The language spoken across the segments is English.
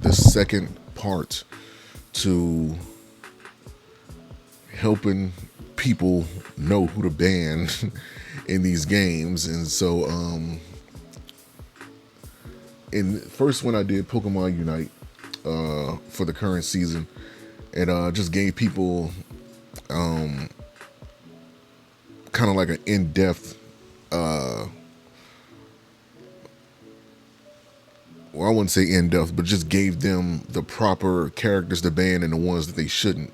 the second part to helping people know who to ban in these games. And so, in first when I did Pokemon Unite for the current season, it just gave people kind of like an in-depth well, I wouldn't say in-depth, but just gave them the proper characters to ban and the ones that they shouldn't.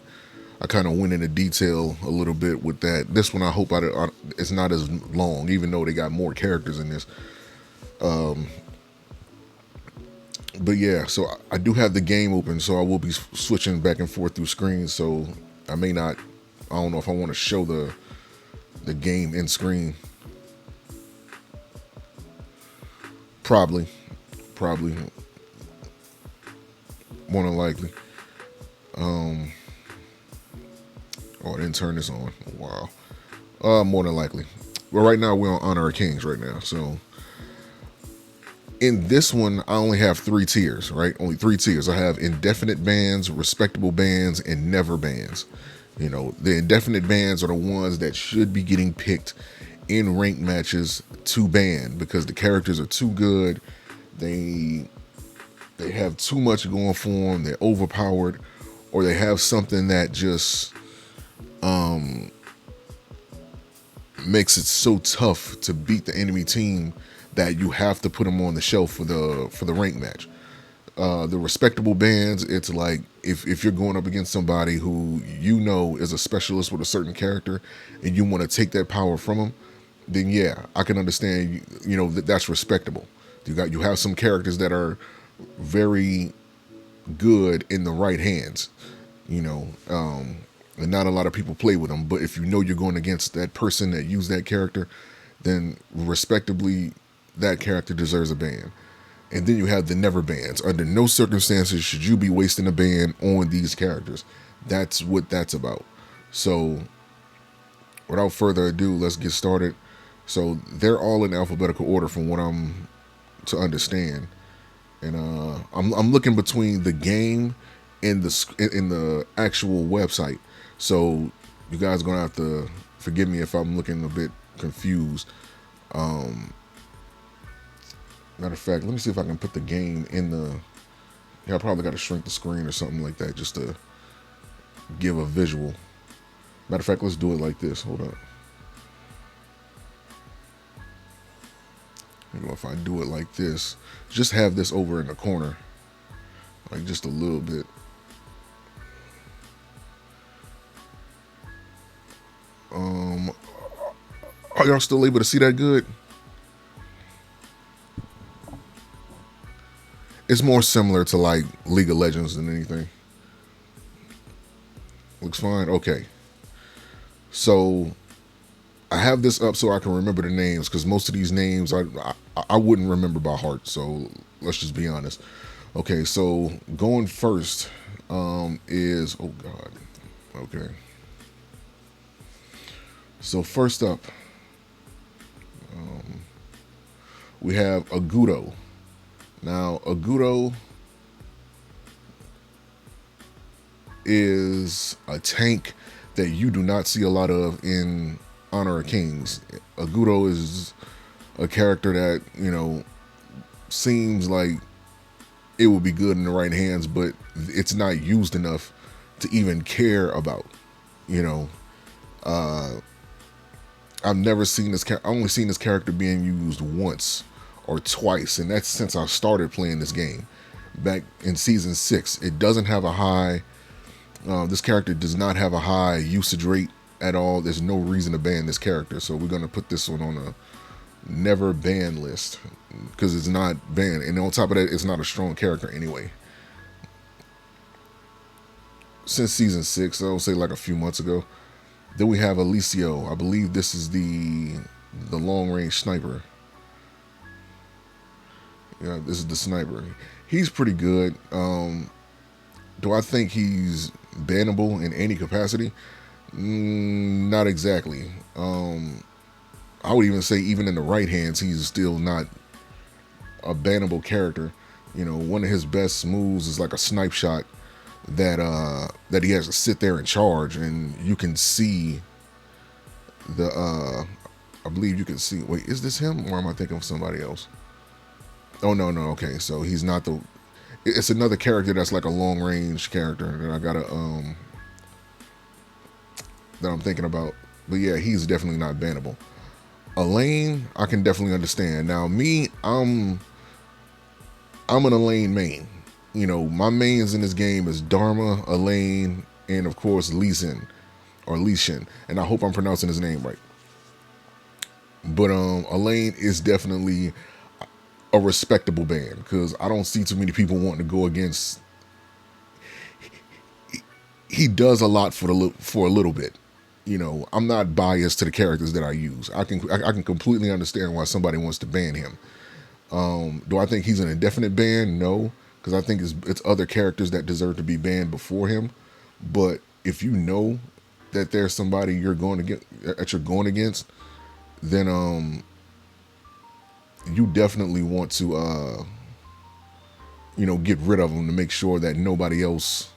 I kind of went into detail a little bit with that. This one, I hope it's not as long, even though they got more characters in this. But yeah, so I do have the game open, so I will be switching back and forth through screens. So I may not. I don't know if I want to show the game in screen. Probably, probably, more than likely. Oh, I didn't turn this on. Wow. More than likely. Well, right now we're on Honor of Kings right now. So in this one, I only have 3 tiers, right? Only 3 tiers. I have indefinite bans, respectable bans, and never bans. You know, the indefinite bans are the ones that should be getting picked in ranked matches to ban because the characters are too good. They have too much going for them. They're overpowered, or they have something that just makes it so tough to beat the enemy team that you have to put them on the shelf for the rank match. The respectable bans, it's like if you're going up against somebody who you know is a specialist with a certain character and you want to take that power from them, then yeah, I can understand. You know that's respectable. You have some characters that are very good in the right hands. You know, and not a lot of people play with them. But if you know you're going against that person that used that character, then respectably, that character deserves a ban. And then you have the never bans. Under no circumstances should you be wasting a ban on these characters. That's what that's about. So, without further ado, let's get started. So they're all in alphabetical order from what I'm to understand, and I'm looking between the game and the actual website. So you guys are gonna have to forgive me if I'm looking a bit confused. Matter of fact, let me see if I can put the game in the. Yeah, I probably got to shrink the screen or something like that just to give a visual. Matter of fact, let's do it like this. Hold up. You know, if I do it like this, just have this over in the corner, like just a little bit. Are y'all still able to see that good? It's more similar to like League of Legends than anything. Looks fine. Okay. So I have this up so I can remember the names because most of these names I wouldn't remember by heart. So let's just be honest. Okay, so going first is oh god. Okay. So first up, we have Agudo. Now Agudo is a tank that you do not see a lot of in Honor of Kings. Agudo is a character that, you know, seems like it would be good in the right hands, but it's not used enough to even care about. You know, I've never seen this. I only seen this character being used once or twice, and that's since I started playing this game back in season 6. It doesn't have a high. This character does not have a high usage rate at all. There's no reason to ban this character, so we're gonna put this one on a never ban list because it's not banned, and on top of that, it's not a strong character anyway. Since season 6, I would say like a few months ago. Then we have Alicio. I believe this is the long range sniper. Yeah, this is the sniper. He's pretty good. Do I think he's bannable in any capacity? Not exactly. I would even say even in the right hands, he's still not a bannable character. One of his best moves is like a snipe shot that he has to sit there and charge, and you can see the I believe you can see. Wait, is this him or am I thinking of somebody else? Oh no, no. Okay, so he's not the. It's another character that's like a long range character that I gotta that I'm thinking about. But yeah, he's definitely not bannable. Elaine, I can definitely understand. Now me, I'm an Elaine main. My mains in this game is Dharma, Elaine, and of course Lee Sin or Lee Shin. And I hope I'm pronouncing his name right. But Elaine is definitely a respectable band because I don't see too many people wanting to go against. He does a lot for a little bit. I'm not biased to the characters that I use. I can completely understand why somebody wants to ban him. Do I think he's an indefinite ban? No, because I think it's other characters that deserve to be banned before him. But if you know that there's somebody you're going against, then you definitely want to get rid of them to make sure that nobody else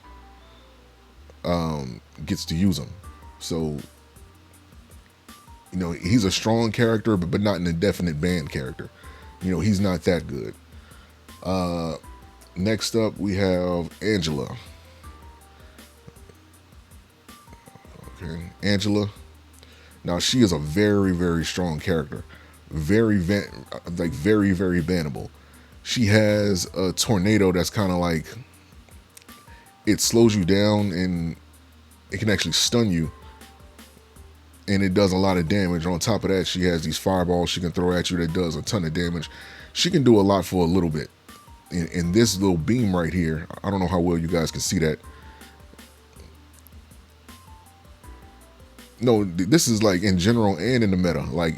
gets to use them. So he's a strong character, but not an indefinite ban character. He's not that good. Next up, we have Angela. Okay, Angela. Now she is a very, very strong character. Very, very bannable. She has a tornado that's kind of like it slows you down and it can actually stun you, and it does a lot of damage. On top of that, she has these fireballs she can throw at you that does a ton of damage. She can do a lot for a little bit. In this little beam right here, I don't know how well you guys can see that. No, this is like in general and in the meta. Like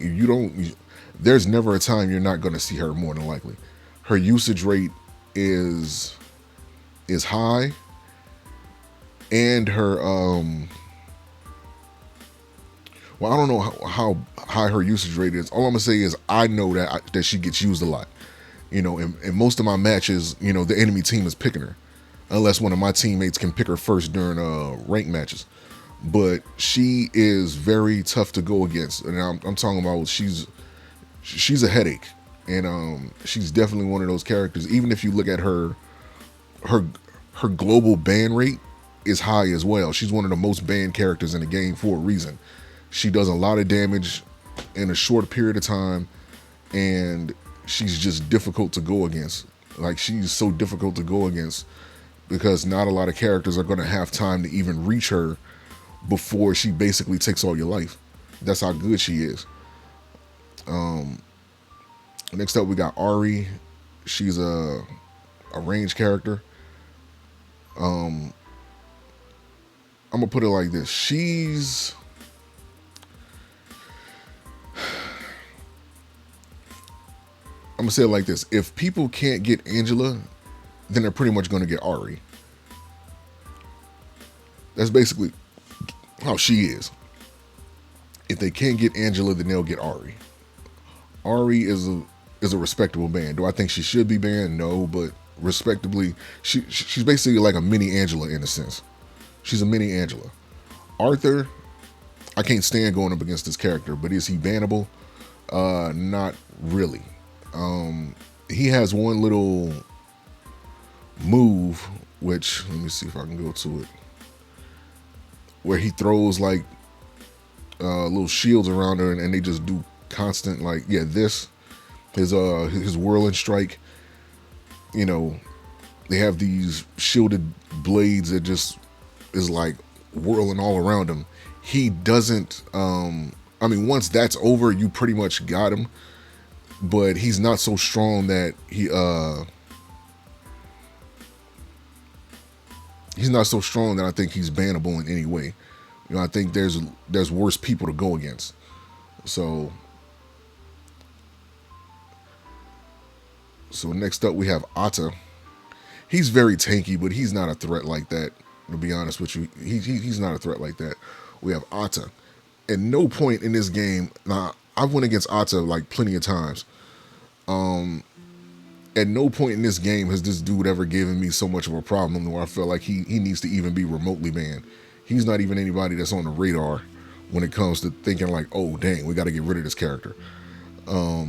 there's never a time you're not going to see her more than likely. Her usage rate is high, and her well, I don't know how high her usage rate is. All I'm gonna say is I know that she gets used a lot. In most of my matches, the enemy team is picking her, unless one of my teammates can pick her first during rank matches. But she is very tough to go against, and I'm talking about she's a headache, and she's definitely one of those characters. Even if you look at her global ban rate is high as well. She's one of the most banned characters in the game for a reason. She does a lot of damage in a short period of time, and she's just difficult to go against. Like, she's so difficult to go against because not a lot of characters are going to have time to even reach her before she basically takes all your life. That's how good she is. Next up, we got Ari. She's a ranged character. I'm gonna put it like this. I'm gonna say it like this. If people can't get Angela, then they're pretty much gonna get Ari. That's basically how she is. If they can't get Angela, then they'll get Ari. Ari is a respectable band. Do I think she should be banned? No, but respectably, she's basically like a mini Angela in a sense. She's a mini Angela. Arthur, I can't stand going up against this character, but is he bannable? Not really. He has one little move, which let me see if I can go to it, where he throws like little shields around her, and they just do constant this his whirling strike. They have these shielded blades that just is like whirling all around him. He doesn't once that's over, you pretty much got him, but he's not so strong that he's not so strong that I think he's bannable in any way. I think there's worse people to go against. So next up we have Atta. He's very tanky, but he's not a threat like that. To be honest with you, he's not a threat like that. We have Atta. At no point in this game, now I've went against Atta like plenty of times. At no point in this game has this dude ever given me so much of a problem where I feel like he needs to even be remotely banned. He's not even anybody that's on the radar when it comes to thinking like, oh dang, we got to get rid of this character. I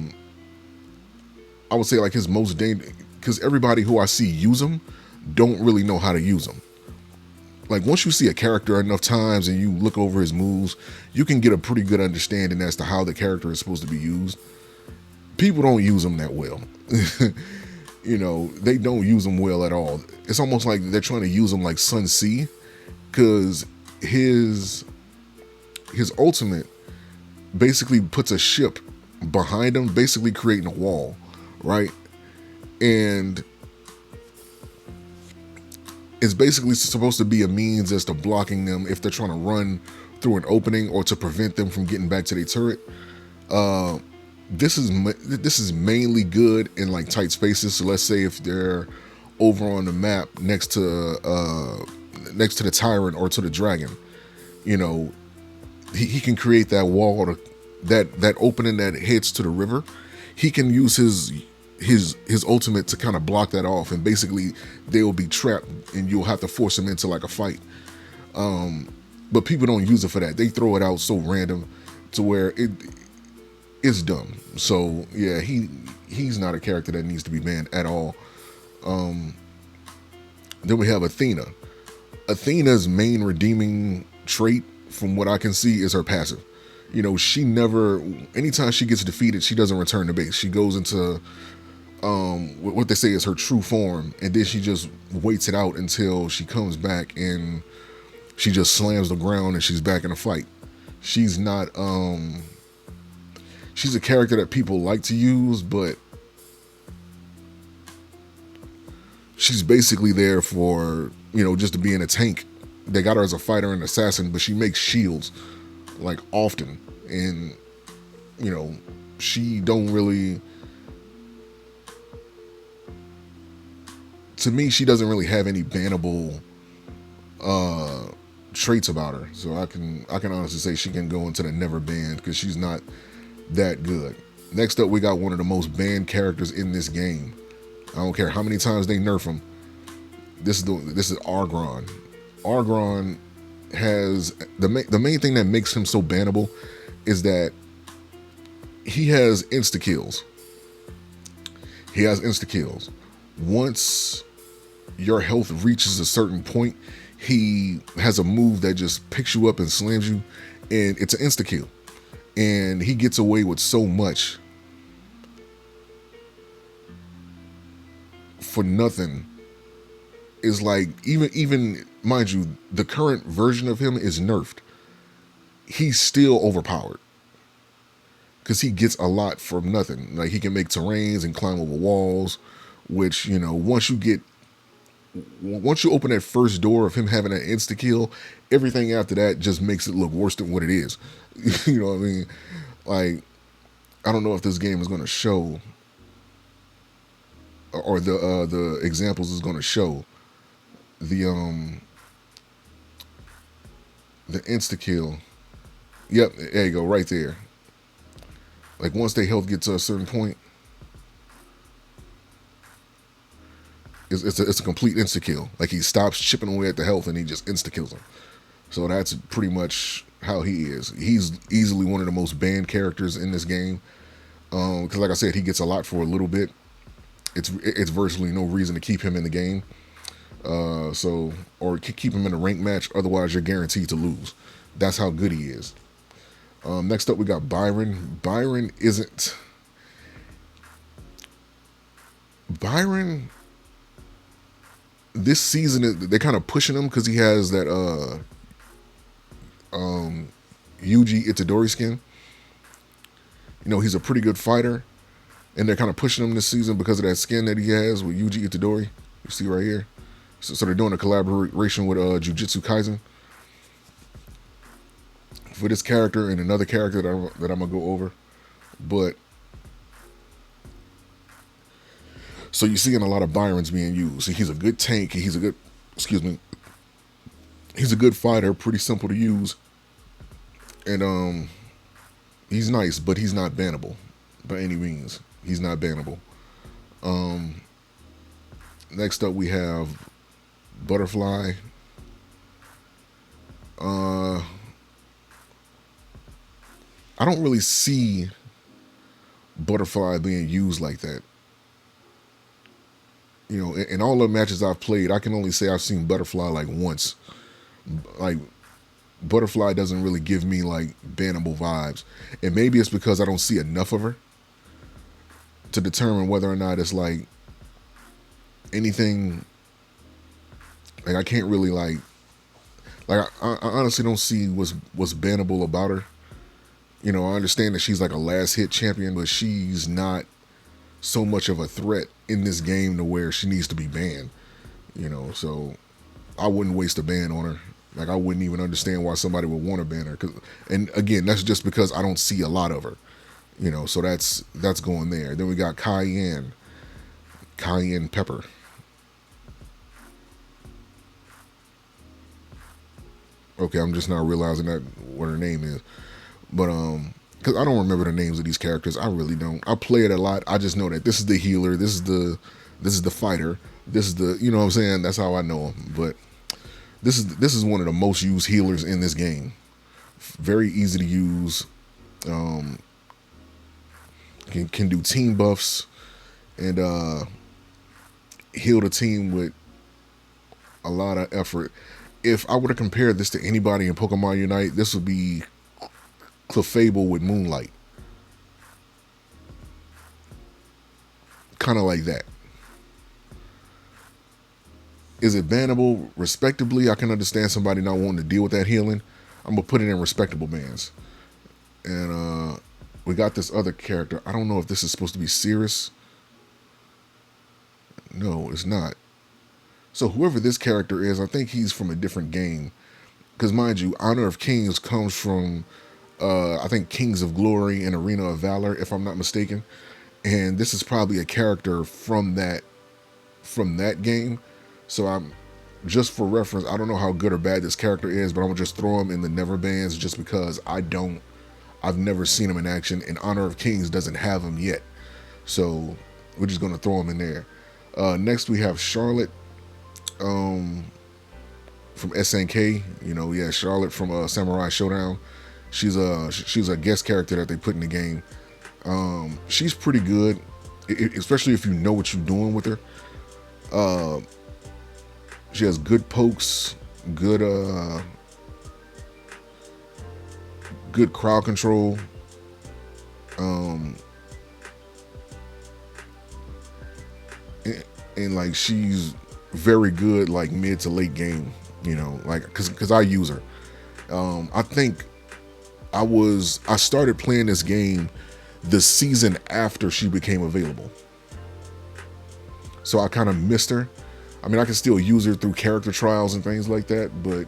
would say like his most dangerous, because everybody who I see use him don't really know how to use him. Like once you see a character enough times and you look over his moves, you can get a pretty good understanding as to how the character is supposed to be used. People don't use him that well. You know, they don't use him well at all. It's almost like they're trying to use him like Sun C, because his ultimate basically puts a ship behind him, basically creating a wall, right? And it's basically supposed to be a means as to blocking them if they're trying to run through an opening or to prevent them from getting back to their turret. This is mainly good in like tight spaces. So let's say if they're over on the map next to the tyrant or to the dragon, you know, he can create that wall to, that opening that heads to the river. He can use his ultimate to kind of block that off, and basically they'll be trapped and you'll have to force them into like a fight. But people don't use it for that. They throw it out so random to where it's dumb. So yeah, he's not a character that needs to be banned at all. Then we have Athena. Athena's main redeeming trait, from what I can see, is her passive. You know, she never, anytime she gets defeated, she doesn't return to base. She goes into what they say is her true form, and then she just waits it out until she comes back and she just slams the ground and she's back in a fight. She's not she's a character that people like to use, but she's basically there for, you know, just to be in a tank. They got her as a fighter and assassin, but she makes shields like often, and you know, she don't really, to me, she doesn't really have any bannable traits about her. So I can honestly say she can go into the never banned, because she's not that good. Next up, we got one of the most banned characters in this game. I don't care how many times they nerf him. This is Argron. Argron has the main thing that makes him so bannable is that he has insta kills. He has insta kills. Once your health reaches a certain point, he has a move that just picks you up and slams you, and it's an insta kill. And he gets away with so much for nothing. Is like, even mind you, the current version of him is nerfed. He's still overpowered because he gets a lot from nothing. Like, he can make terrains and climb over walls, which, you know, once you open that first door of him having an insta kill, everything after that just makes it look worse than what it is. You know what I mean? Like, I don't know if this game is going to show, or the examples is going to show the insta kill. Yep, there you go, right there. Like, once their health gets to a certain point, it's a complete insta kill. Like, he stops chipping away at the health and he just insta kills them. So that's pretty much how he is. He's easily one of the most banned characters in this game, because like I said, he gets a lot for a little bit. It's virtually no reason to keep him in the game. Or keep him in a ranked match. Otherwise, you're guaranteed to lose. That's how good he is. Next up, we got Byron. Byron, this season, they're kind of pushing him because he has that Yuji Itadori skin. You know, he's a pretty good fighter, and they're kind of pushing him this season because of that skin that he has with Yuji Itadori. You see right here. So they're doing a collaboration with Jujutsu Kaisen for this character and another character that I'm gonna go over. But so you're seeing a lot of Byrons being used. He's a good tank. He's a good fighter. Pretty simple to use, and he's nice, but he's not bannable by any means. He's not bannable. Next up we have Butterfly. Uh, I don't really see Butterfly being used like that. You know, in all the matches I've played, I can only say I've seen Butterfly like once. Like Butterfly doesn't really give me like bannable vibes, and maybe it's because I don't see enough of her to determine whether or not it's like anything. Like I can't really I honestly don't see what's bannable about her. You know, I understand that she's like a last hit champion, but she's not so much of a threat in this game to where she needs to be banned. You know, so I wouldn't waste a ban on her. Like I wouldn't even understand why somebody would want to ban her. And again, that's just because I don't see a lot of her. You know, so that's going there. Then we got Cayenne Pepper. Okay, I'm just not realizing that what her name is, but because I don't remember the names of these characters. I really don't. I play it a lot. I just know that this is the healer. This is the fighter. This is the, you know what I'm saying. That's how I know him. But this is one of the most used healers in this game. Very easy to use. Um, can do team buffs and heal the team with a lot of effort. If I were to compare this to anybody in Pokemon Unite, this would be Clefable with Moonlight. Kind of like that. Is it bannable? Respectably, I can understand somebody not wanting to deal with that healing. I'm going to put it in respectable bans. And we got this other character. I don't know if this is supposed to be Cirrus. No, it's not. So whoever this character is, I think he's from a different game. Because mind you, Honor of Kings comes from, I think, Kings of Glory and Arena of Valor, if I'm not mistaken. And this is probably a character from that game. So I'm just for reference, I don't know how good or bad this character is, but I'm gonna just throw him in the never bans just because I've never seen him in action, and Honor of Kings doesn't have him yet. So we're just gonna throw him in there. Next we have Charlotte from SNK. You know, yeah, Charlotte from Samurai Showdown. She's a guest character that they put in the game. She's pretty good, especially if you know what you're doing with her. She has good pokes, good crowd control. And like she's very good like mid to late game. You know, like because I use her. I think I started playing this game the season after she became available. So I kind of missed her. I mean, I can still use her through character trials and things like that, but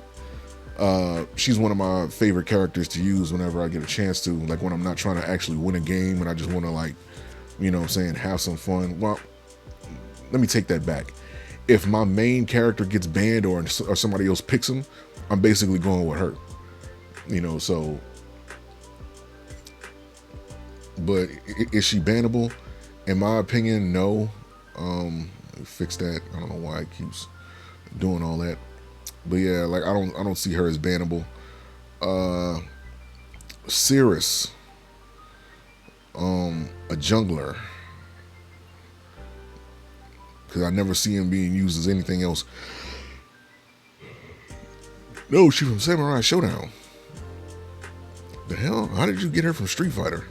she's one of my favorite characters to use whenever I get a chance to, like when I'm not trying to actually win a game and I just want to, like, you know what I'm saying, have some fun. Well, let me take that back. If my main character gets banned or somebody else picks him, I'm basically going with her. You know, so, but is she bannable? In my opinion, no. Fix that. I don't know why it keeps doing all that, but yeah, like I don't see her as bannable. Cirrus, a jungler, because I never see him being used as anything else. No, she's from Samurai Showdown. The hell? How did you get her from Street Fighter?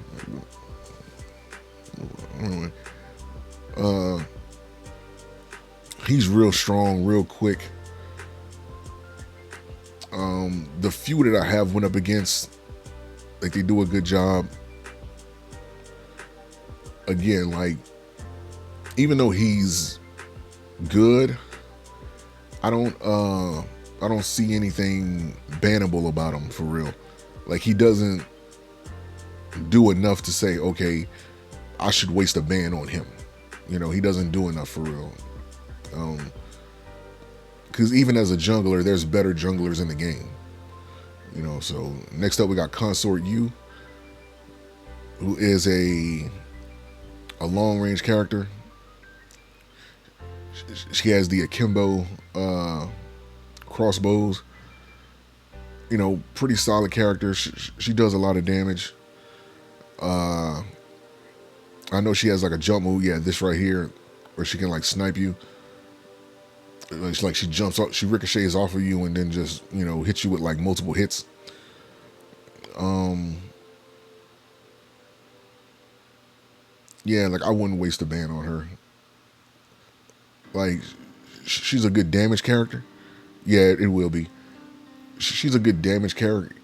Anyway, he's real strong, real quick. The few that I have went up against, like, they do a good job. Again, like, even though he's good, I don't see anything bannable about him for real. Like, he doesn't do enough to say, okay, I should waste a ban on him. You know, he doesn't do enough for real. Because even as a jungler, there's better junglers in the game. You know, so next up we got Consort U, who is a long range character. She has the akimbo crossbows. You know, pretty solid character. She does a lot of damage. I know she has like a jump move. Yeah, this right here, where she can like snipe you. It's like she jumps off, she ricochets off of you, and then just hits you with like multiple hits. Yeah, like I wouldn't waste a ban on her. Like she's a good damage character. Yeah, it will be. She's a good damage character.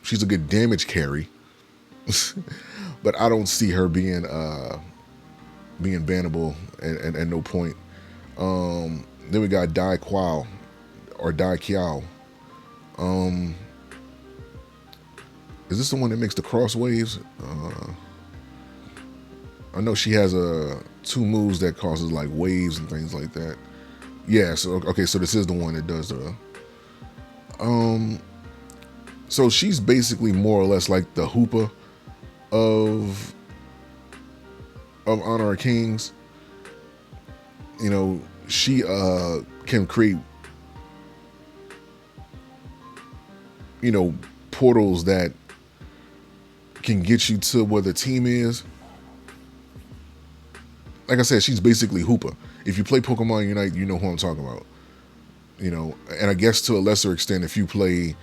She's a good damage carry, but I don't see her being bannable at no point. Then we got Dai Quao or Dai Kiao. Um, is this the one that makes the cross waves? I know she has two moves that causes like waves and things like that. Yeah, so okay, so this is the one that does the. Um, so she's basically more or less like the Hoopa of Honor of Kings. You know, she can create portals that can get you to where the team is. Like I said, she's basically Hoopa. If you play Pokemon Unite, you know who I'm talking about. And I guess to a lesser extent, if you play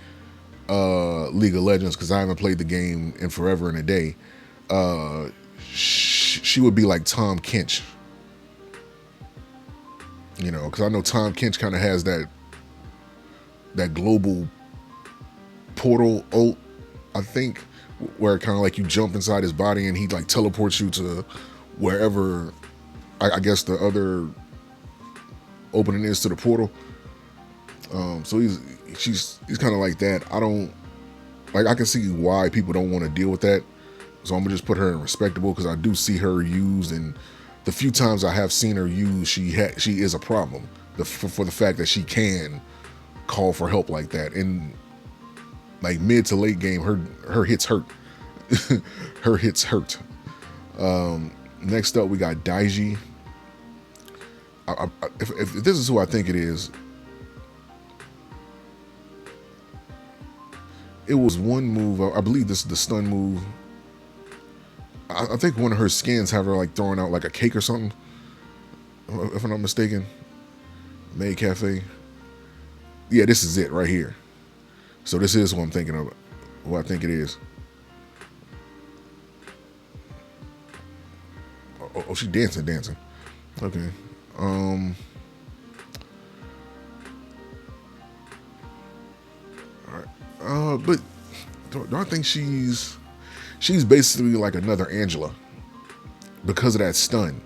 League of Legends, because I haven't played the game in forever and a day, she would be like Tom Kench. Because I know Tom Kench kind of has that global portal ult, I think, where kind of like you jump inside his body and he like teleports you to wherever I guess the other opening is to the portal. So he's kind of like that. I can see why people don't want to deal with that. So I'm gonna just put her in respectable, because I do see her used, and the few times I have seen her used, she is a problem. For the fact that she can call for help like that, and like mid to late game, her hits hurt. Her hits hurt. Next up, we got Daiji. If this is who I think it is, it was one move. I believe this is the stun move. I think one of her skins have her like throwing out like a cake or something, if I'm not mistaken. May Cafe. Yeah, this is it right here. So this is what I'm thinking of. What I think it is. Oh, she dancing. Okay. All right. But do I think she's basically like another Angela because of that stun.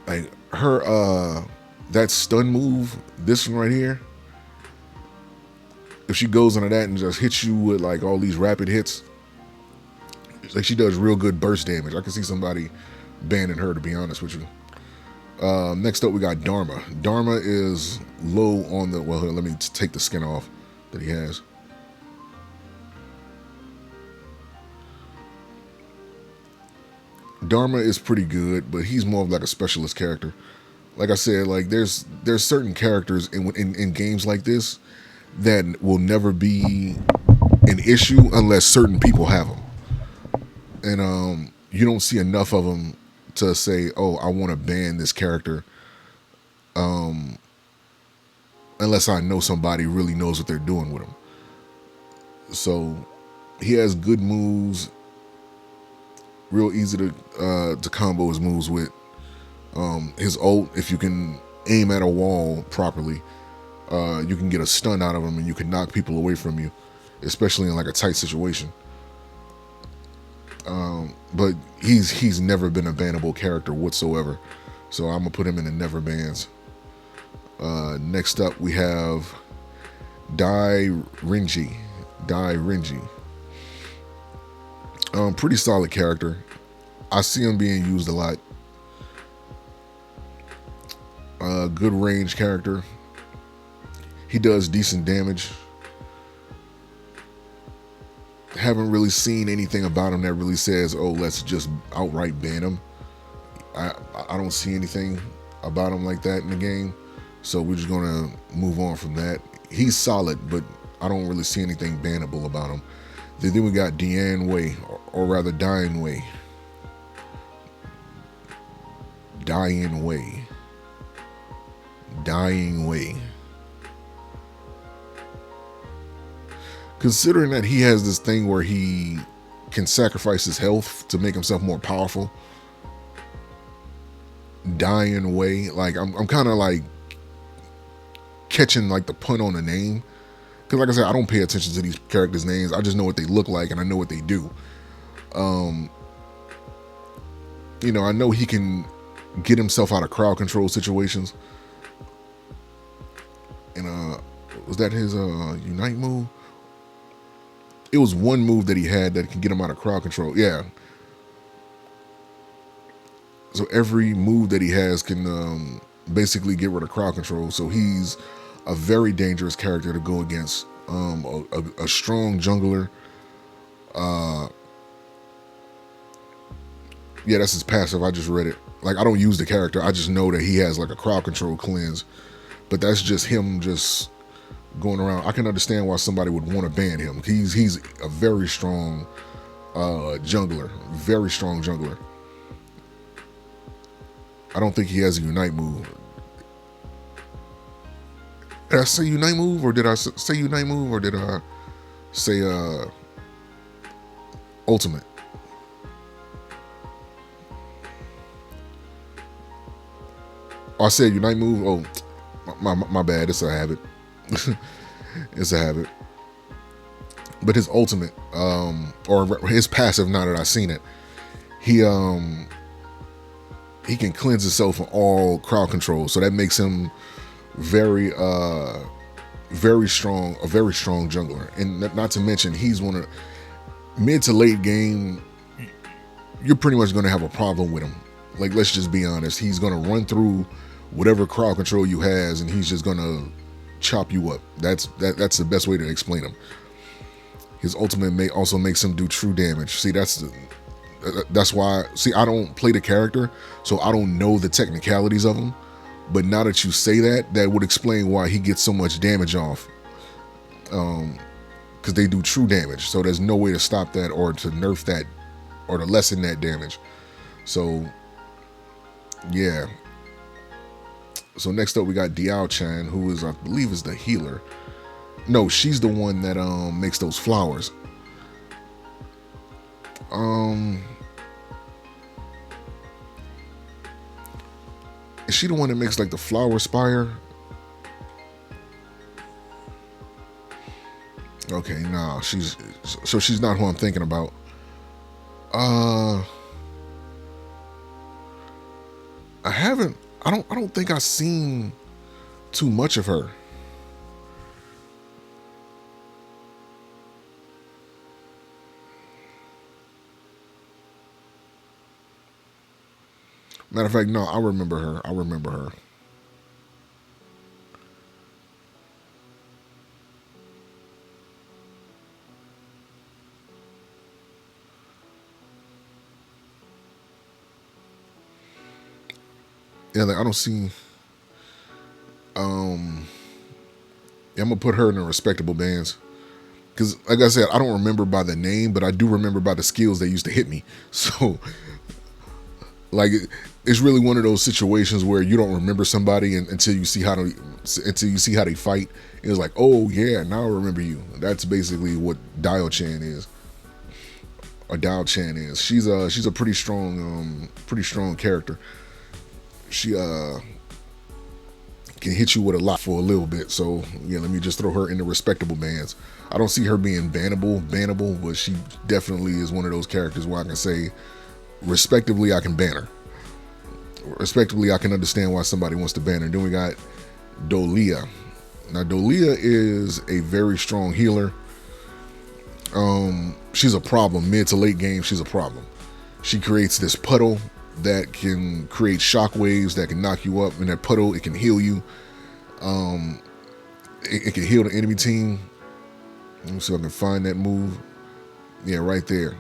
Like her that stun move, this one right here, if she goes into that and just hits you with like all these rapid hits, like she does real good burst damage. I can see somebody banning her, to be honest with you. Next up, we got Dharma. Dharma is low on the, well, here, let me take the skin off that he has. Dharma is pretty good, but he's more of like a specialist character. Like I said, like there's certain characters in games like this that will never be an issue unless certain people have them, and you don't see enough of them to say, oh, I want to ban this character, unless I know somebody really knows what they're doing with him. So he has good moves, real easy to combo his moves with. His ult, if you can aim at a wall properly, you can get a stun out of him and you can knock people away from you, especially in like a tight situation. But he's never been a bannable character whatsoever, so I'm gonna put him in the never bans. Next up, we have Dai Renji. Pretty solid character. I see him being used a lot. Good range character. He does decent damage. Haven't really seen anything about him that really says, oh, let's just outright ban him. I don't see anything. about him like that in the game. So we're just gonna move on from that. He's solid, but I don't really see anything bannable about him. Then we got Deanne Way, or rather Dying Way. Dying Way. Dying Way. Considering that he has this thing where he can sacrifice his health to make himself more powerful. Dying Way. Like, I'm kind of like catching like the pun on the name. Because like I said, I don't pay attention to these characters' names. I just know what they look like and I know what they do. You know, I know he can get himself out of crowd control situations. And was that his Unite move? It was one move that he had that can get him out of crowd control. Yeah. So every move that he has can basically get rid of crowd control. So he's a very dangerous character to go against. A strong jungler. Yeah, that's his passive. I just read it. Like, I don't use the character. I just know that he has like a crowd control cleanse. But that's just him just going around. I can understand why somebody would want to ban him. He's a very strong jungler. Very strong jungler. I don't think he has a Unite move. Did I say Unite move, or did I say Unite move, or did I say Ultimate? Oh, I said Unite move. Oh, my bad. It's a habit. It's a habit. But his ultimate, or his passive, now that I've seen it, he can cleanse himself from all crowd control. So that makes him very strong, a very strong jungler. And not to mention, he's one of mid to late game, you're pretty much going to have a problem with him. Like, let's just be honest. He's going to run through whatever crowd control you has, and he's just going to chop you up. That's the best way to explain him. His ultimate also makes him do true damage. See, that's why. See, I don't play the character, so I don't know the technicalities of him. But now that you say that, that would explain why he gets so much damage off. Because they do true damage, so there's no way to stop that or to nerf that or to lessen that damage. So, yeah. So next up we got Diao Chan, who is, I believe, is the healer. No, she's the one that makes those flowers. Is she the one that makes like the flower spire? Okay, nah, she's not who I'm thinking about. I don't think I've seen too much of her. Matter of fact, no, I remember her. Yeah, like, I don't see. Yeah, I'm gonna put her in the respectable bands. Because, like I said, I don't remember by the name, but I do remember by the skills they used to hit me. So, like, it's really one of those situations where you don't remember somebody until you see how they fight. It's like, oh yeah, now I remember you. That's basically what Diao Chan is. Or Diao Chan is. She's a pretty strong character. She can hit you with a lot for a little bit. So yeah, let me just throw her in the respectable bands. I don't see her being bannable, but she definitely is one of those characters where I can say, respectively, I can ban her. Respectively, I can understand why somebody wants to ban her. Then we got Dolia. Now, Dolia is a very strong healer. She's a problem. Mid to late game, she's a problem. She creates this puddle that can create shockwaves that can knock you up. In that puddle, it can heal you. It can heal the enemy team. Let me see if I can find that move. Yeah, right there.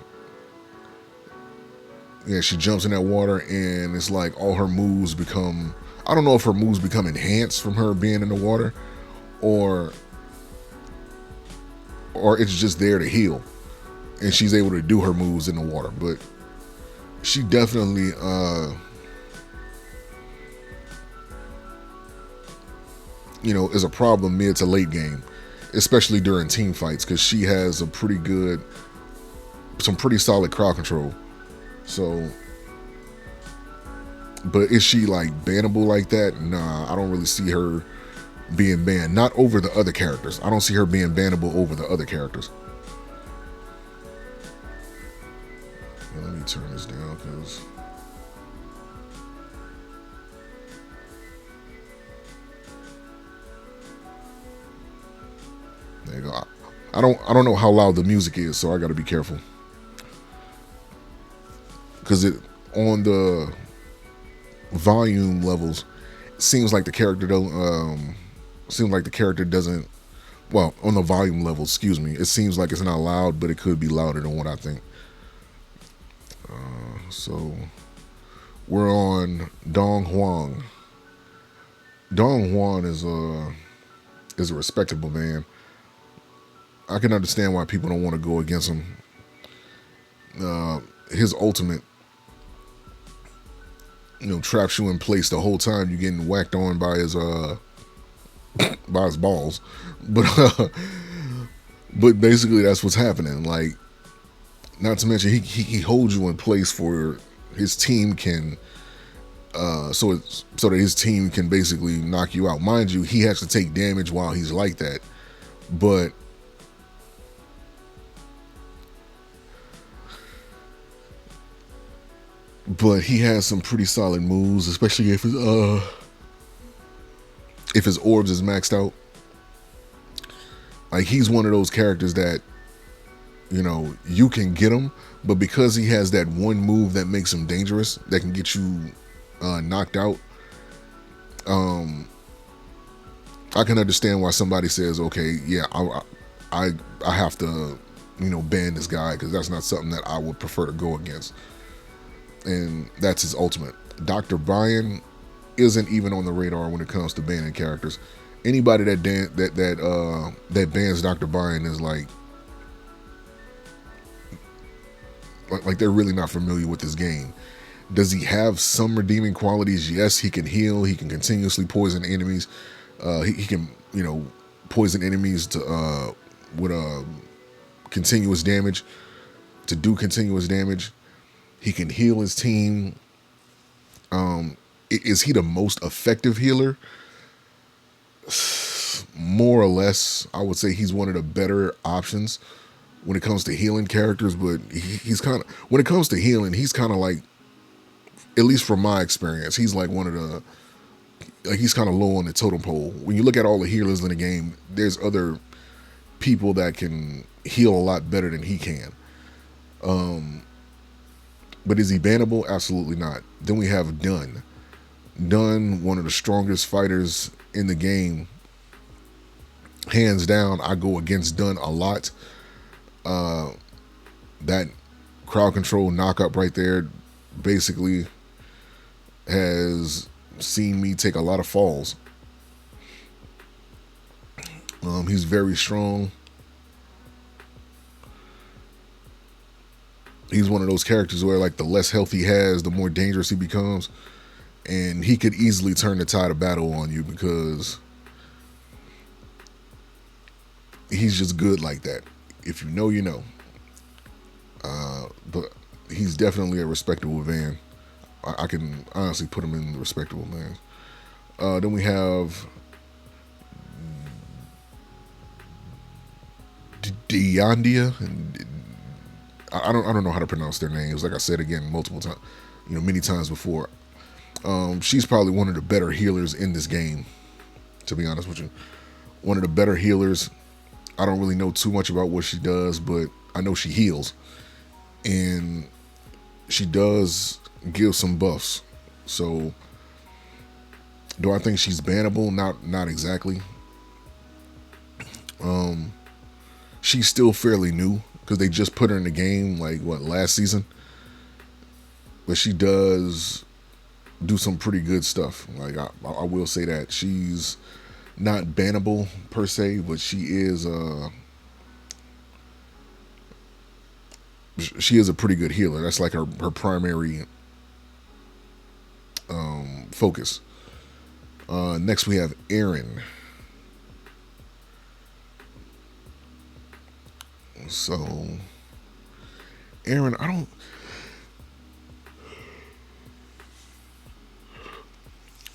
Yeah, she jumps in that water, and it's like all her moves become I don't know if her moves become enhanced from her being in the water, or it's just there to heal, and she's able to do her moves in the water. But she definitely is a problem mid to late game, especially during team fights, because she has some pretty solid crowd control. So, but is she like bannable like that? Nah, I don't really see her being banned. Not over the other characters. I don't see her being bannable over the other characters. Yeah, let me turn this down because there you go. I don't know how loud the music is, so I got to be careful because it on the volume levels it seems like the character don't seems like the character doesn't, well, on the volume level, excuse me, it seems like it's not loud, but it could be louder than what I think. So we're on Dong Huang. Dong Huang is a respectable man. I can understand why people don't want to go against him. His ultimate, traps you in place the whole time you're getting whacked on by his by his balls. But but basically that's what's happening. Like, not to mention he holds you in place for his team can so that his team can basically knock you out. Mind you, he has to take damage while he's like that, but he has some pretty solid moves, especially if his orbs is maxed out. Like, he's one of those characters that you can get him, but because he has that one move that makes him dangerous, that can get you knocked out. I can understand why somebody says, okay, yeah, I have to ban this guy because that's not something that I would prefer to go against. And that's his ultimate. Dr. Brian isn't even on the radar when it comes to banning characters. Anybody that bans Dr. Brian is like they're really not familiar with this game. Does he have some redeeming qualities? Yes, he can heal. He can continuously poison enemies. He can poison enemies to with continuous damage. To do continuous damage, he can heal his team. Is he the most effective healer? More or less, I would say he's one of the better options when it comes to healing characters. But he's kind of, when it comes to healing, he's kind of like, at least from my experience, he's like one of the, like, he's kind of low on the totem pole. When you look at all the healers in the game, there's other people that can heal a lot better than he can. But is he bannable? Absolutely not. Then we have Dunn. Dunn, one of the strongest fighters in the game. Hands down, I go against Dunn a lot. That crowd control knockup right there basically has seen me take a lot of falls. He's very strong. He's one of those characters where, like, the less health he has, the more dangerous he becomes. And he could easily turn the tide of battle on you because he's just good like that. If you know, you know. But he's definitely a respectable van. I can honestly put him in the respectable man. Then we have Diandia. I don't know how to pronounce their names. Like I said again, multiple times, many times before. She's probably one of the better healers in this game, to be honest with you. One of the better healers. I don't really know too much about what she does, but I know she heals. And she does give some buffs. So, do I think she's bannable? Not exactly. She's still fairly new because they just put her in the game, like, last season. But she does do some pretty good stuff. Like I will say that she's not bannable per se, but she is a pretty good healer. That's like her primary focus. Next we have Aaron. So Aaron,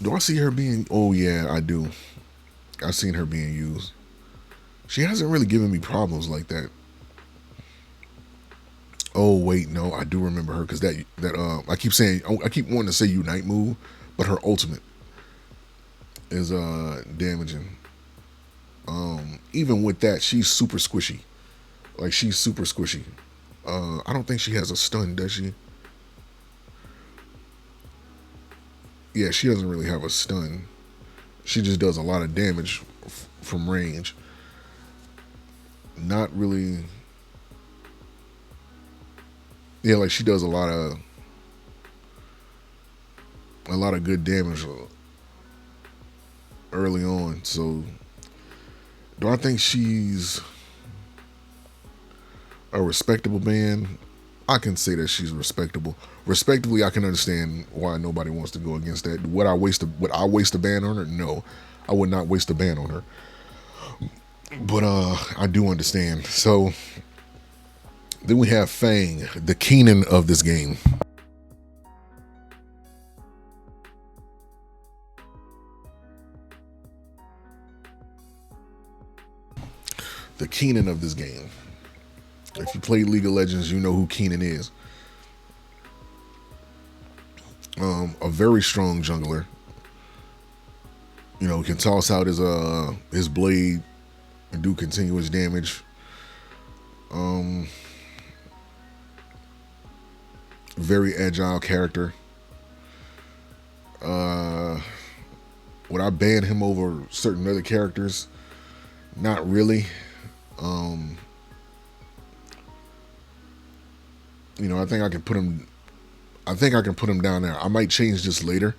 do I see her being? Oh yeah, I do. I've seen her being used. She hasn't really given me problems like that. Oh wait, no, I do remember her because that I keep wanting to say Unite move, but her ultimate is damaging. Even with that, she's super squishy. Like she's super squishy. I don't think she has a stun, does she? Yeah, she doesn't really have a stun. She just does a lot of damage from range. Not really. Yeah, like she does a lot of good damage early on. So, do I think she's a respectable band? I can say that she's respectable. Respectively, I can understand why nobody wants to go against that. Would I waste a ban on her? No, I would not waste a ban on her. But I do understand. So then we have Fang, the Keenan of this game. The Keenan of this game. If you play League of Legends, you know who Keenan is. A very strong jungler. You know, can toss out his blade and do continuous damage. Very agile character. Would I ban him over certain other characters? Not really. You know, I think I can put him. I think I can put him down there. I might change this later,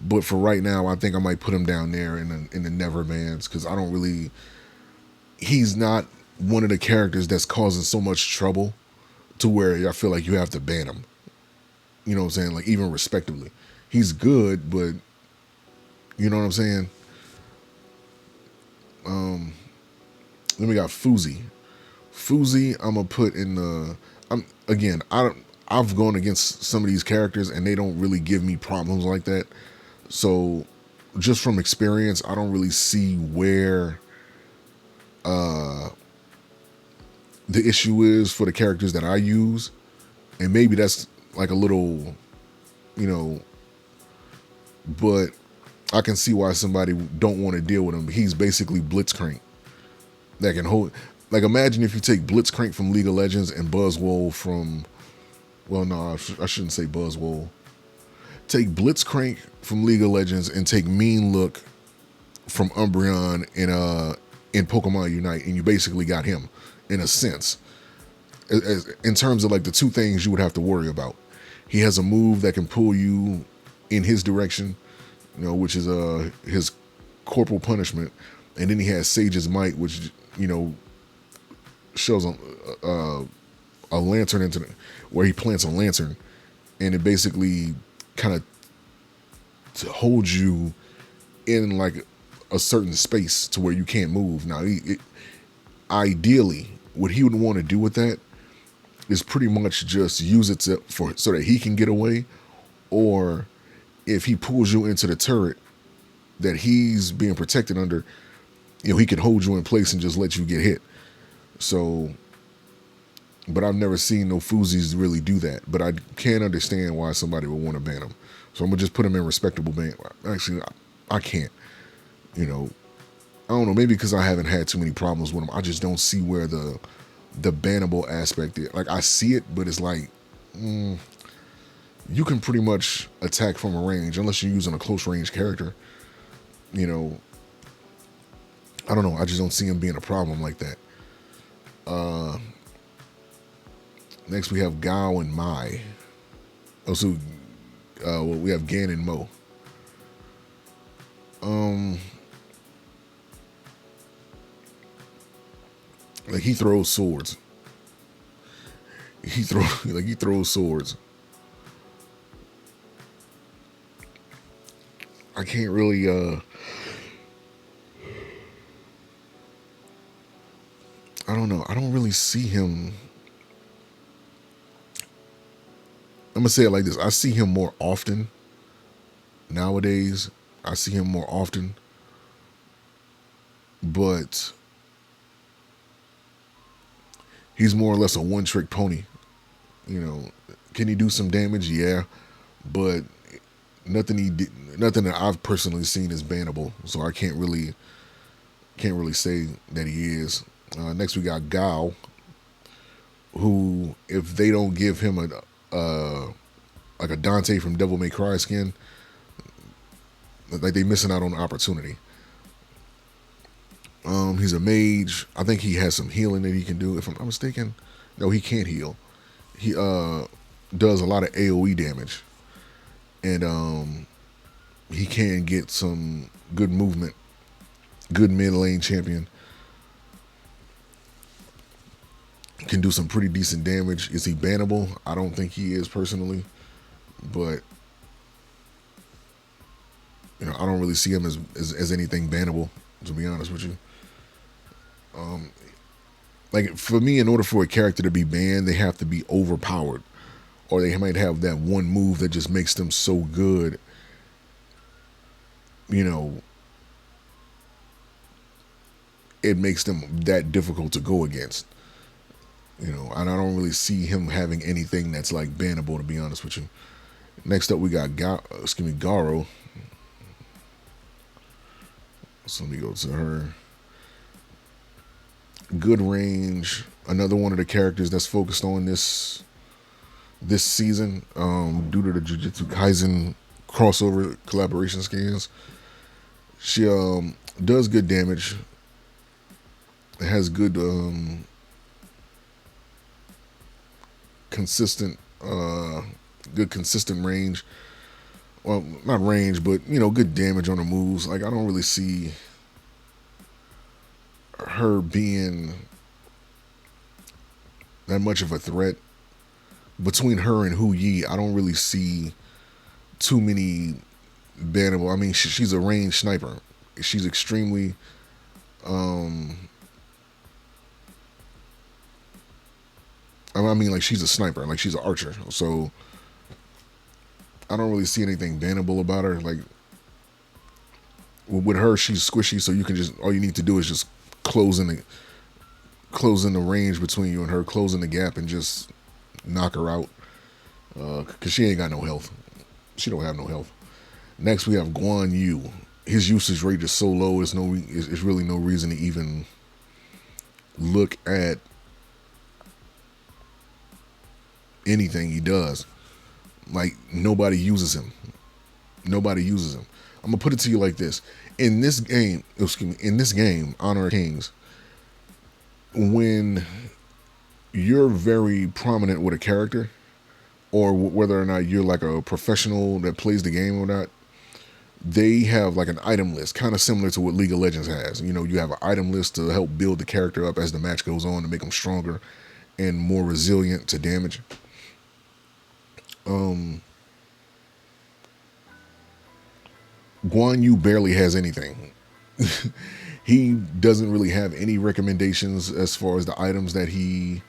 but for right now, I think I might put him down there in the never bans because I don't really. He's not one of the characters that's causing so much trouble to where I feel like you have to ban him. You know what I'm saying? Like even respectively, he's good, but you know what I'm saying. Then we got Fuzi. Fuzi, I'm gonna put in the. I'm again. I don't. I've gone against some of these characters and they don't really give me problems like that. So, just from experience, I don't really see where the issue is for the characters that I use, and maybe that's like a little, you know. But I can see why somebody don't want to deal with him. He's basically Blitzcrank that can hold. Like imagine if you take Blitzcrank from League of Legends and Buzzwole from. Well, no, I shouldn't say Buzzwole. Take Blitzcrank from League of Legends and take Mean Look from Umbreon in Pokemon Unite, and you basically got him in a sense. In terms of like the two things you would have to worry about, he has a move that can pull you in his direction, you know, which is his Corporal Punishment, and then he has Sage's Might, which you know shows a lantern into where he plants a lantern, and it basically kind of holds you in like a certain space to where you can't move. Now, ideally, what he would want to do with that is pretty much just use it so that he can get away, or if he pulls you into the turret that he's being protected under, you know, he can hold you in place and just let you get hit. So. But I've never seen no Fuzis really do that. But I can understand why somebody would want to ban him. So I'm going to just put him in respectable ban. Actually, I can't. You know, I don't know. Maybe because I haven't had too many problems with him. I just don't see where the bannable aspect is. Like, I see it, but it's like, you can pretty much attack from a range unless you're using a close range character. You know, I don't know. I just don't see him being a problem like that. Next we have Gao and Mai. Oh, so Well, we have Gan and Mo. Um, like he throws swords. He throws swords. I can't really. I don't know. I don't really see him. I'm gonna say it like this. I see him more often nowadays. I see him more often, but he's more or less a one-trick pony. You know, can he do some damage? Yeah, but nothing he did, nothing that I've personally seen is bannable. So I can't really say that he is. Next we got Gao, who if they don't give him like a Dante from Devil May Cry skin, like they missing out on the opportunity. He's a mage. I think he has some healing that he can do. If I'm not mistaken, no, he can't heal. He does a lot of AOE damage, and he can get some good movement. Good mid lane champion. Can do some pretty decent damage. Is he bannable? I don't think he is personally, but you know I don't really see him as anything bannable. To be honest with you, like for me, in order for a character to be banned, they have to be overpowered, or they might have that one move that just makes them so good. You know, it makes them that difficult to go against. You know, and I don't really see him having anything that's like bannable. To be honest with you. Next up, we got Garo. So let me go to her. Good range. Another one of the characters that's focused on this season, due to the Jujutsu Kaisen crossover collaboration skins. She does good damage. Has consistent good consistent range. Well, not range, but you know, good damage on the moves. Like I don't really see her being that much of a threat. Between her and Hu Yi, I don't really see too many bannable. I mean, she's a ranged sniper. She's extremely I mean, like she's a sniper, like she's an archer. So I don't really see anything bannable about her. Like with her, she's squishy, so you can just all you need to do is just closing the range between you and her, closing the gap, and just knock her out. Cause she ain't got no health. She don't have no health. Next we have Guan Yu. His usage rate is so low. It's really no reason to even look at anything he does. Like nobody uses him. Nobody uses him. I'm gonna put it to you like this: in this game, Honor of Kings, when you're very prominent with a character, or whether or not you're like a professional that plays the game or not, they have like an item list, kind of similar to what League of Legends has. You know, you have an item list to help build the character up as the match goes on to make them stronger and more resilient to damage. Guan Yu barely has anything. He doesn't really have any recommendations as far as the items that he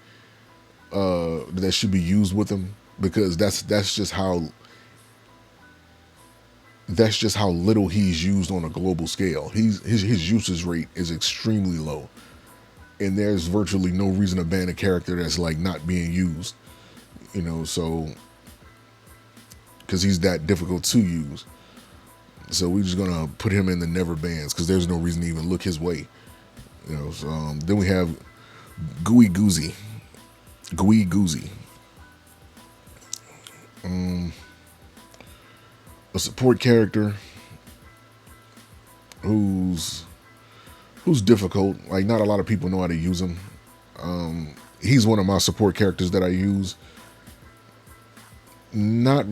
that should be used with him, because that's just how little he's used on a global scale. His usage rate is extremely low, and there's virtually no reason to ban a character that's like not being used. You know, so because he's that difficult to use. So we're just gonna put him in the never bans because there's no reason to even look his way. You know. So, then we have Gui Guzi. A support character who's difficult. Like not a lot of people know how to use him. He's one of my support characters that I use. not,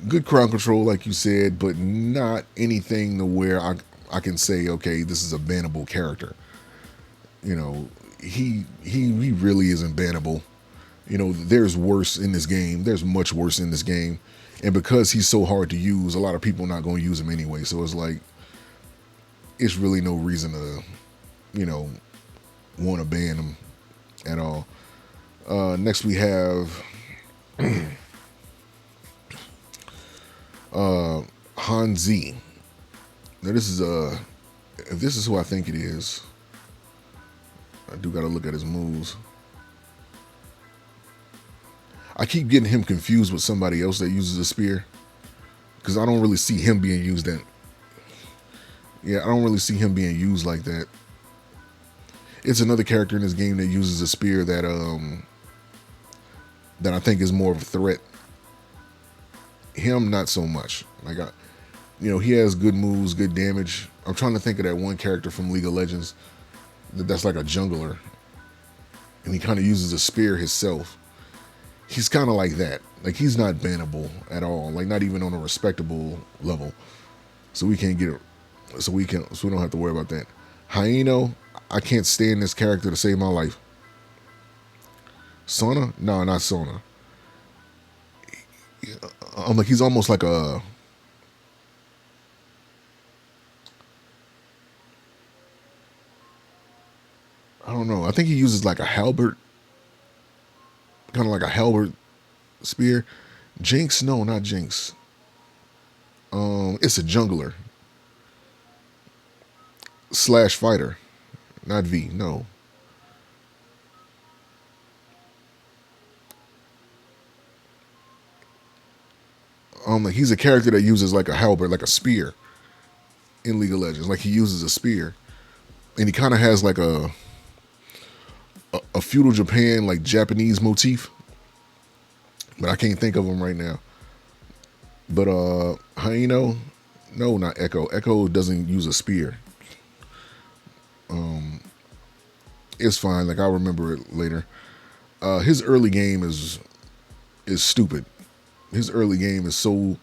good crowd control like you said, but not anything to where I can say, okay, this is a bannable character. You know, he really isn't bannable. There's worse in this game. There's much worse in this game, and because he's so hard to use, a lot of people are not going to use him anyway. So it's like it's really no reason to, you know, want to ban him at all. Next we have Hanzi. Now this is if this is who I think it is, I do got to look at his moves. I keep getting him confused with somebody else that uses a spear because I don't really see him being used that. Yeah, I don't really see him being used like that. It's another character in this game that uses a spear that I think is more of a threat. Him, not so much. Like he has good moves, good damage. I'm trying to think of that one character from League of Legends that's like a jungler, and he kind of uses a spear himself. He's kind of like that. Like he's not bannable at all. Like not even on a respectable level. So we can't get it. So we don't have to worry about that. Hyeno, I can't stand this character to save my life. Sona? No, not Sona. I'm like, he's almost like a. I don't know. I think he uses like a halberd, kind of like a halberd spear. Jinx? No, not Jinx. It's a jungler slash fighter, not V. No. Like he's a character that uses like a halberd, like a spear in League of Legends. Like he uses a spear, and he kind of has like a feudal Japan like Japanese motif, but I can't think of him right now. But Hyeno, no, not Echo. Echo doesn't use a spear. It's fine. Like I'll remember it later. His early game is stupid. His early game is so.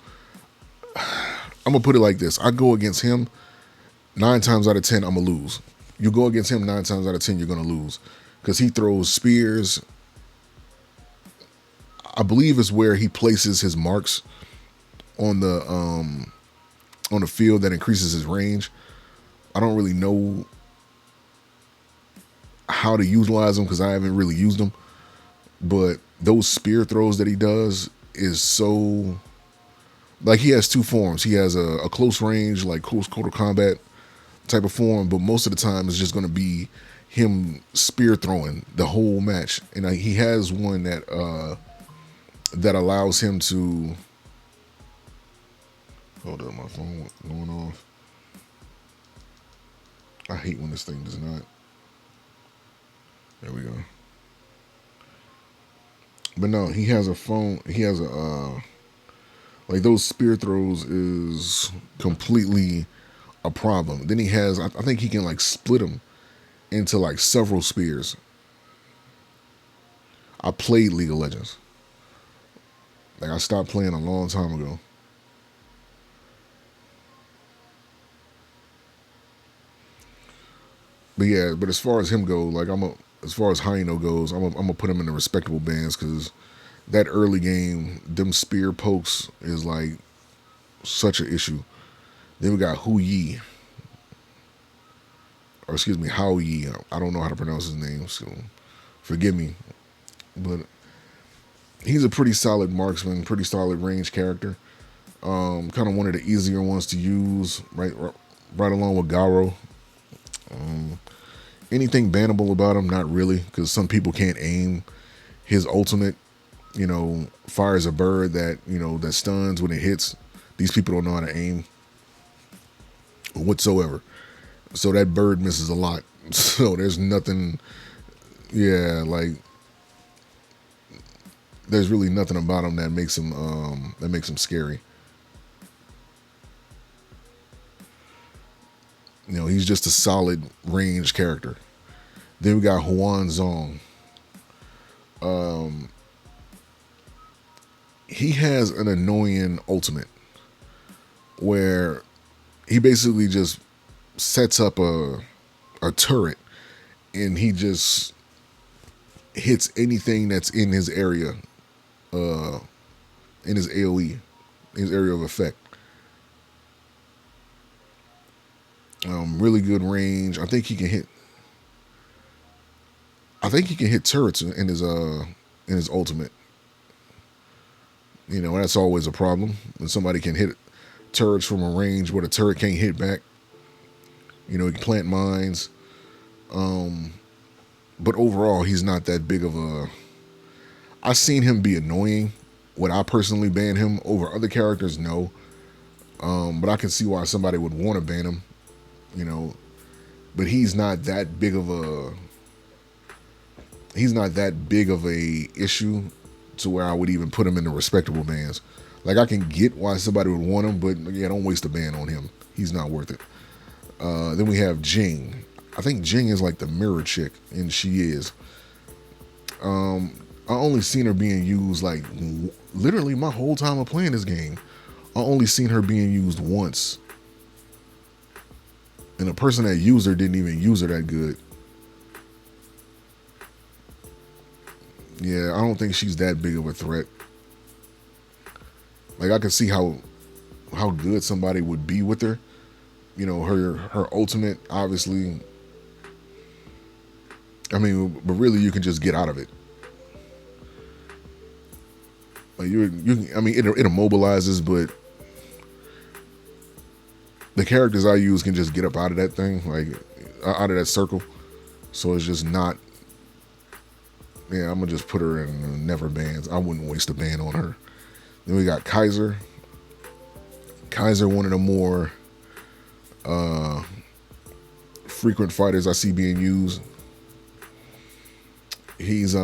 I'm gonna put it like this: I go against him 9 times out of 10, I'm gonna lose. You go against him 9 times out of 10, you're gonna lose because he throws spears. I believe is where he places his marks on the field that increases his range. I don't really know how to utilize them because I haven't really used them. But those spear throws that he does is so. Like he has two forms. He has a close range, like close quarter combat type of form, but most of the time it's just going to be him spear throwing the whole match. And he has one that allows him to. Hold up, my phone going off. I hate when this thing does not. There we go. But no, he has a phone. He has a like those spear throws is completely a problem. Then he has, I think he can like split them into like several spears. I played League of Legends. Like I stopped playing a long time ago. But yeah, but as far as him go, like as far as Hyeno goes, I'm gonna put him in the respectable bands because that early game, them spear pokes is like such an issue. Then we got Hu Yi, or excuse me, Hao Yi. I don't know how to pronounce his name, so forgive me. But he's a pretty solid marksman, pretty solid range character. Kind of one of the easier ones to use, right along with Garo. Anything bannable about him? Not really, because some people can't aim. His ultimate, fires a bird that stuns when it hits. These people don't know how to aim whatsoever. So that bird misses a lot. So there's nothing, yeah, like there's really nothing about him that makes him scary. He's just a solid range character. Then we got Huan Zong. he has an annoying ultimate where he basically just sets up a turret and he just hits anything that's in his area, in his AoE, his area of effect. Really good range. I think he can hit. I think he can hit turrets in his ultimate. You know, that's always a problem when somebody can hit turrets from a range where the turret can't hit back. You know, he can plant mines. But overall, he's not that big of a. I've seen him be annoying. Would I personally ban him over other characters? No. But I can see why somebody would want to ban him. You know, but he's not that big of a. He's not that big of a issue to where I would even put him in the respectable bans. Like, I can get why somebody would want him, but yeah, don't waste a ban on him. He's not worth it. Then we have Jing. I think Jing is like the mirror chick, and she is. I only seen her being used like literally my whole time of playing this game. I only seen her being used once, and the person that used her didn't even use her that good. Yeah, I don't think she's that big of a threat. Like, I can see how good somebody would be with her. You know, her ultimate, obviously. I mean, but really, you can just get out of it. Like, I mean, it immobilizes, but the characters I use can just get up out of that thing, like out of that circle. So it's just not. Yeah, I'm gonna just put her in never bans. I wouldn't waste a ban on her. Then we got Kaiser. Kaiser, one of the more frequent fighters I see being used. He's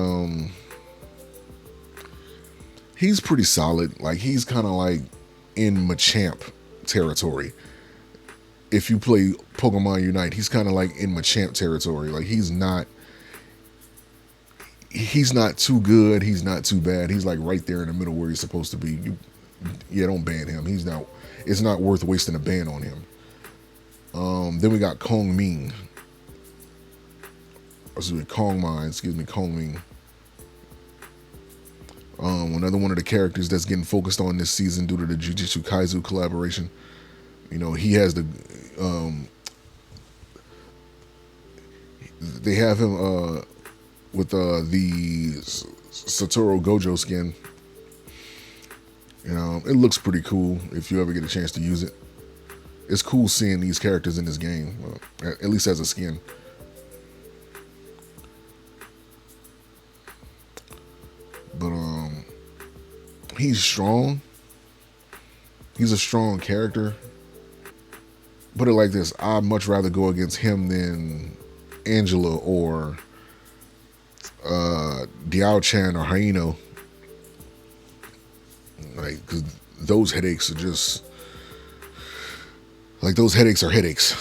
pretty solid. Like, he's kind of like in Machamp territory. If you play Pokemon Unite, he's kind of like in Machamp territory. Like, he's not too good. He's not too bad. He's like right there in the middle where he's supposed to be. Yeah, don't ban him. He's not. It's not worth wasting a ban on him. Then we got Kong Ming. Kong Ming. Another one of the characters that's getting focused on this season due to the Jujutsu Kaisen collaboration. You know, he has the. They have him with the Satoru Gojo skin. You know, it looks pretty cool if you ever get a chance to use it. It's cool seeing these characters in this game, at least as a skin. But he's strong. He's a strong character. Put it like this: I'd much rather go against him than Angela or Diao-chan or Haino. Like, cause those headaches are just like, those headaches are headaches.